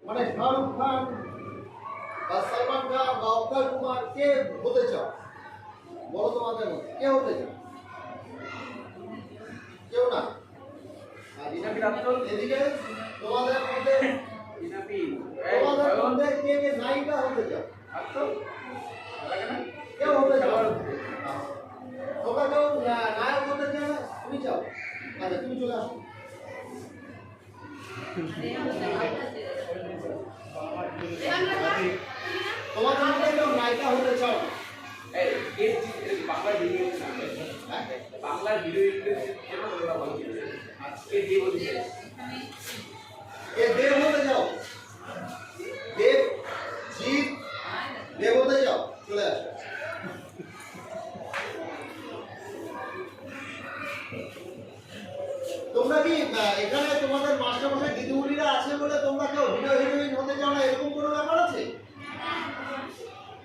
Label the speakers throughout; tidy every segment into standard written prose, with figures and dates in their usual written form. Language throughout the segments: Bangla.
Speaker 1: মানে শাহরুখ খান বা সালমান খান বা অক্ষয় কুমার কে হতে চাও? বলো তোমাদের মধ্যে কে হতে চাও? কেউ না। আর এদিকে তোমাদের মধ্যে কে কে নায়িকা হতে চাও? কেউ হতে চাও? তোমরা কেউ নায়ক হতে চাও? তুমি চাও? আচ্ছা তুমি চলে আসো। তোমাদের মধ্যে কেউ নায়িকা হতে চাও?
Speaker 2: বাংলার হিরোইনদের আজকে দেব
Speaker 1: দেব হতে চাও? দেব জিৎ দেব হতে চাও? চলে আসো। তোমরা কি এখানে তোমাদের মাস্টারমশাই দিদিমণিরা আছে বলে তোমরা কেউ হিরো হিরোইন হতে চাও না, এরকম কোনো ব্যাপার আছে?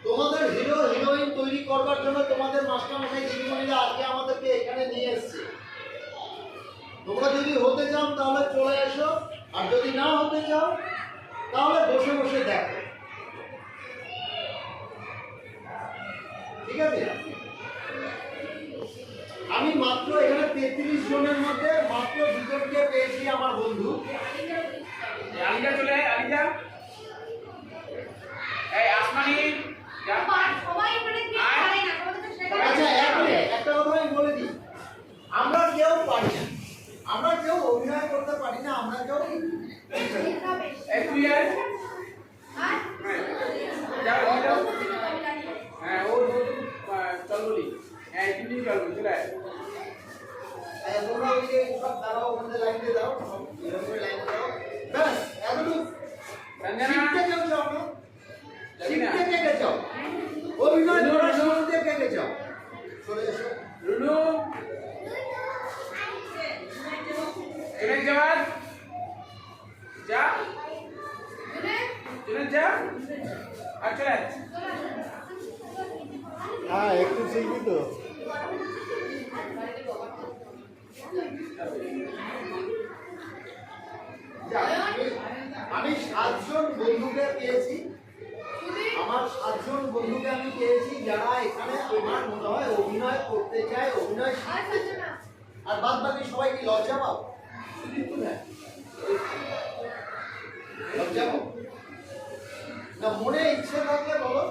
Speaker 1: তোমাদের হিরো হিরোইন তৈরি করবার জন্য তোমাদের মাস্টারমশাই দিদিমণিরা আজকে আমাদেরকে এখানে নিয়ে এসেছে। তোমরা যদি হতে চাও তাহলে চলে এসো, আর যদি না হতে চাও তাহলে বসে বসে দেখো। ঠিক আছে? আমি মাত্র এখানে 33 জনের মধ্যে মাত্র 2 জনকে পেয়েছি আমার বন্ধু।
Speaker 2: আলিজা চলে আয়, আলিজা এই আসমানি যা
Speaker 3: সবাই মানে কি পারে না, তোমাদের তো সেটা
Speaker 1: আচ্ছা একটা কথা আমি বলে দিই, আমরা কেউ পারি না, আমরা কেউ অভিনয় করতে পারি না, আমরা কেউ
Speaker 3: শিখাবে।
Speaker 2: এই তুই আয়
Speaker 3: আর
Speaker 2: যা যাও হ্যাঁ ও চল বলি হ্যাঁ তুমি চল চলে আয়
Speaker 1: তোমরা ওই যে সব দাঁড়াও, ওখানে লাইন দিয়ে দাও, এরকম করে লাইন দাও, ব্যাস এতটুকু।
Speaker 2: রঞ্জনা
Speaker 1: শিখতে কেউ চাও না?
Speaker 2: যাবি না?
Speaker 1: শিখতে কে চাও? অভিনয় করার শিখতে কে চাও? চলে এসো।
Speaker 2: রুনু চলে যাওয়ার যা চলে যা আর চলে আয়
Speaker 4: হ্যাঁ একটু শিখবি তো।
Speaker 1: আমি 7 জন বন্ধুকে পেয়েছি, আমার 7 জন বন্ধুকে আমি পেয়েছি যারা এখানে আমার মনে হয় অভিনয় করতে চায়, অভিনয় শিখতে চায়। আর বাদ বাকি সবাই কি লজ্জা পাও? লজ্জা পাও না? মনে ইচ্ছে থাকলে বলো।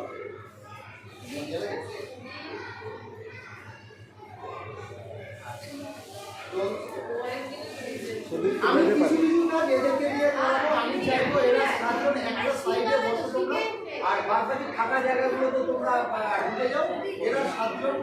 Speaker 1: আমি কিছু কিছু কাজ এদেরকে দিয়ে করাবো। আমি চাইবো এরা 7 জন একটা সাইডে বসে তোমরা, আর বাদ বাকি ফাঁকা জায়গাগুলো তো তোমরা ঢুকে যাও। এরা 7 জন